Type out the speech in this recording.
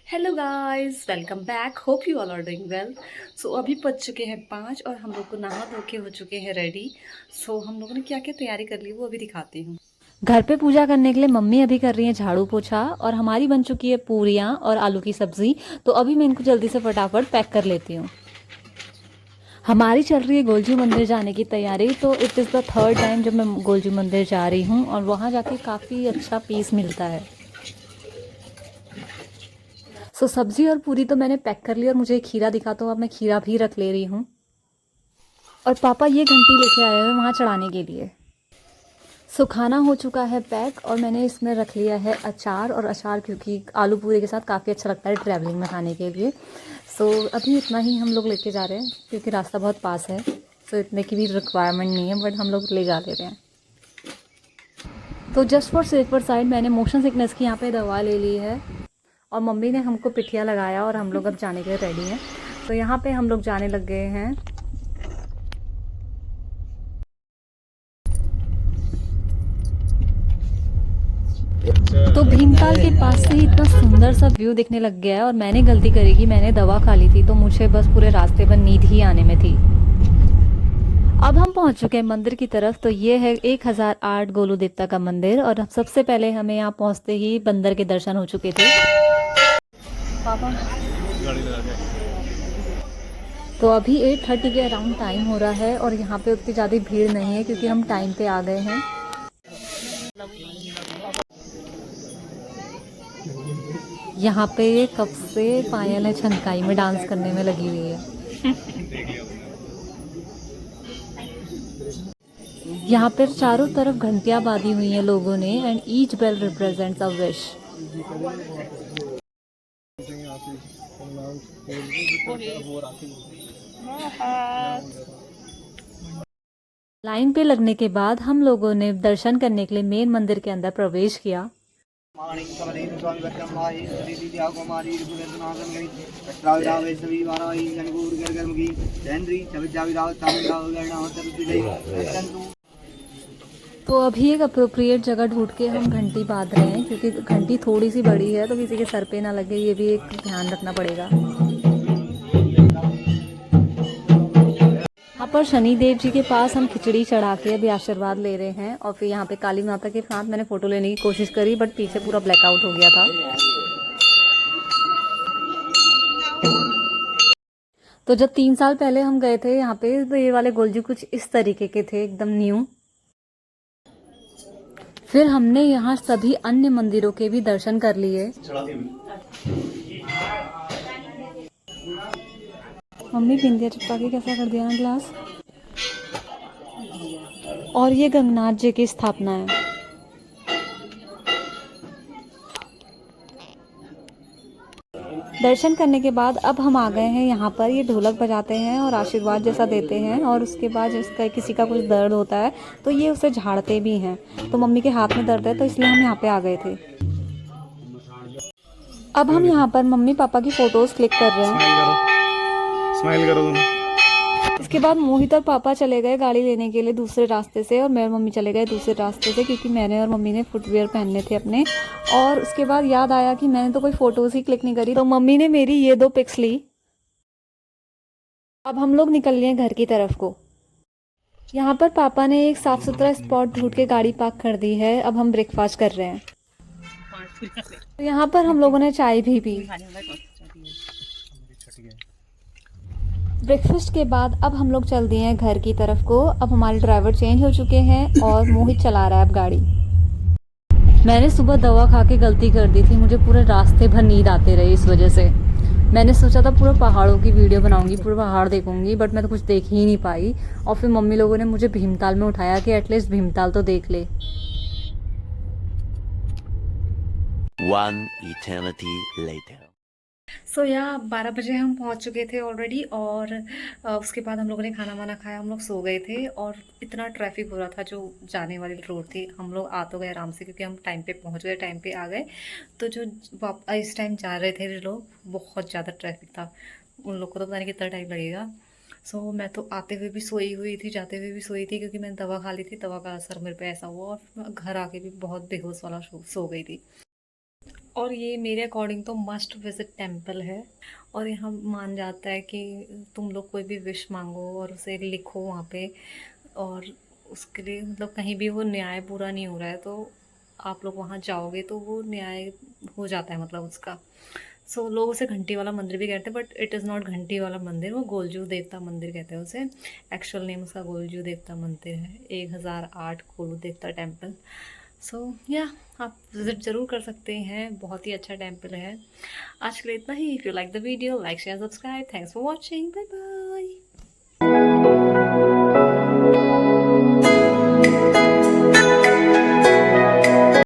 Hello guys, welcome back. Hope you all are doing well. So अभी बज चुके हैं 5 और हम लोग को नहा धो के हो चुके हैं रेडी। सो हम लोगों ने क्या क्या तैयारी कर ली वो अभी दिखाती हूँ। घर पे पूजा करने के लिए मम्मी अभी कर रही हैं झाड़ू पोछा और हमारी बन चुकी है पूरियाँ और आलू की सब्जी। तो अभी मैं इनको जल्दी से फटाफट पैक कर लेती हूँ। हमारी चल रही है गोलजी मंदिर जाने की तैयारी। तो it is the third time जब मैं गोलजी मंदिर जा रही हूँ और वहाँ जाके काफ़ी अच्छा पीस मिलता है। सो सब्जी और पूरी तो मैंने पैक कर ली और मुझे खीरा दिखा तो अब मैं खीरा भी रख ले रही हूँ। और पापा ये घंटी लेके आए हैं वहाँ चढ़ाने के लिए। सो खाना हो चुका है पैक और मैंने इसमें रख लिया है अचार। और अचार क्योंकि आलू पूरी के साथ काफ़ी अच्छा लगता है ट्रैवलिंग में खाने के लिए। सो अभी इतना ही हम लोग लेके जा रहे हैं क्योंकि रास्ता बहुत पास है। सो इतने की भी रिक्वायरमेंट नहीं है, बट हम लोग ले जा ले रहे हैं। तो जस्ट फॉर सेफर साइड मैंने मोशन सिकनेस की यहाँ पे दवा ले ली है और मम्मी ने हमको पिठिया लगाया और हम लोग अब जाने के लिए रेडी हैं। तो यहाँ पे हम लोग जाने लग गए हैं। तो भीमताल के पास से ही इतना सुंदर सा व्यू दिखने लग गया है और मैंने गलती करी कि मैंने दवा खा ली थी तो मुझे बस पूरे रास्ते भर नींद ही आने में थी। अब हम पहुंच चुके हैं मंदिर की तरफ। तो ये है 1008 गोलू देवता का मंदिर और सबसे पहले हमें यहाँ पहुंचते ही बंदर के दर्शन हो चुके थे। पापा गाड़ी लगा के। तो अभी 8:30 के अराउंड टाइम हो रहा है और यहाँ पे उतनी ज़्यादा भीड़ नहीं है क्योंकि हम टाइम पे आ गए हैं। यहाँ पे ये कब से पायल है छनकाई में डांस करने में लगी हुई है। यहाँ पर चारों तरफ घंटियाँ बांधी हुई हैं लोगों ने and each bell represents a wish. Line पे लगने के बाद हम लोगों ने दर्शन करने के लिए मेन मंदिर के अंदर प्रवेश किया। तो अभी एक अप्रोप्रिएट जगह ढूंढ के हम घंटी बांध रहे हैं क्योंकि घंटी थोड़ी सी बड़ी है तो किसी के सर पे ना लगे, ये भी एक ध्यान रखना पड़ेगा। यहाँ पर शनिदेव जी के पास हम खिचड़ी चढ़ा के अभी आशीर्वाद ले रहे हैं और फिर यहाँ पे काली माता के साथ मैंने फ़ोटो लेने की कोशिश करी बट पीछे पूरा ब्लैकआउट हो गया था। तो जब 3 साल पहले हम गए थे यहाँ पे तो ये वाले गोलजी कुछ इस तरीके के थे, एकदम न्यू। फिर हमने यहाँ सभी अन्य मंदिरों के भी दर्शन कर लिए। मम्मी बिंदिया चिपका के कैसा कर दिया ना ग्लास। और ये गंगनाथ जी की स्थापना है। दर्शन करने के बाद अब हम आ गए हैं यहाँ पर। ये ढोलक बजाते हैं और आशीर्वाद जैसा देते हैं और उसके बाद जिसका किसी का कुछ दर्द होता है तो ये उसे झाड़ते भी हैं। तो मम्मी के हाथ में दर्द है तो इसलिए हम यहाँ पे आ गए थे। अब हम यहाँ पर मम्मी पापा की फ़ोटोज़ क्लिक कर रहे हैं। स्माइल करो तुम। इसके बाद मोहित और पापा चले गए गाड़ी लेने के लिए दूसरे रास्ते से और मैं और मम्मी चले गए दूसरे रास्ते से क्योंकि मैंने और मम्मी ने फुटवेयर पहनने थे अपने। और उसके बाद याद आया कि मैंने तो कोई फ़ोटोज़ ही क्लिक नहीं करी तो मम्मी ने मेरी ये 2 पिक्स ली। अब हम लोग निकल लिए घर की तरफ को। यहाँ पर पापा ने एक साफ़ सुथरा स्पॉट ढूंढ के गाड़ी पार्क कर दी है। अब हम ब्रेकफास्ट कर रहे हैं। तो यहाँ पर हम लोगों ने चाय भी पी। ब्रेकफास्ट के बाद अब हम लोग चल दिए हैं घर की तरफ को। अब हमारे ड्राइवर चेंज हो चुके हैं और मोहित चला रहा है अब गाड़ी। मैंने सुबह दवा खा के गलती कर दी थी, मुझे पूरे रास्ते भर नींद आते रही इस वजह से। मैंने सोचा था पूरा पहाड़ों की वीडियो बनाऊंगी, पूरा पहाड़ देखूंगी, बट मैं तो कुछ देख ही नहीं पाई। और फिर मम्मी लोगों ने मुझे भीमताल में उठाया कि एटलीस्ट भीमताल तो देख ले। One eternity later. सो यहाँ 12 बजे हम पहुँच चुके थे ऑलरेडी और उसके बाद हम लोगों ने खाना वाना खाया, हम लोग सो गए थे। और इतना ट्रैफिक हो रहा था जो जाने वाली रोड थी। हम लोग आ तो गए आराम से क्योंकि हम टाइम पे पहुँच गए, टाइम पे आ गए। तो जो इस टाइम जा रहे थे लोग, बहुत ज़्यादा ट्रैफिक था। उन लोग को तो पता नहीं कितना टाइम लगेगा। सो मैं तो आते हुए भी सोई हुई थी, जाते हुए भी सोई थी क्योंकि मैंने दवा खा ली थी। दवा का असर मेरे पे ऐसा हुआ और घर आके भी बहुत बेहोश वाला सो गई थी। और ये मेरे अकॉर्डिंग तो मस्ट विजिट टेम्पल है। और यहाँ मान जाता है कि तुम लोग कोई भी विश मांगो और उसे लिखो वहाँ पे, और उसके लिए मतलब कहीं भी वो न्याय पूरा नहीं हो रहा है तो आप लोग वहाँ जाओगे तो वो न्याय हो जाता है मतलब उसका। सो लोग उसे घंटी वाला मंदिर भी कहते हैं, बट इट इज़ नॉट घंटी वाला मंदिर, वो गोलजू देवता मंदिर कहते हैं उसे। एक्चुअल नेम उसका गोलजू देवता मंदिर है, 1008 गोलू देवता टेम्पल। सो या आप विज़िट ज़रूर कर सकते हैं, बहुत ही अच्छा टेम्पल है। आज के लिए इतना ही। If you like the video, like share subscribe. Thanks for watching, bye bye.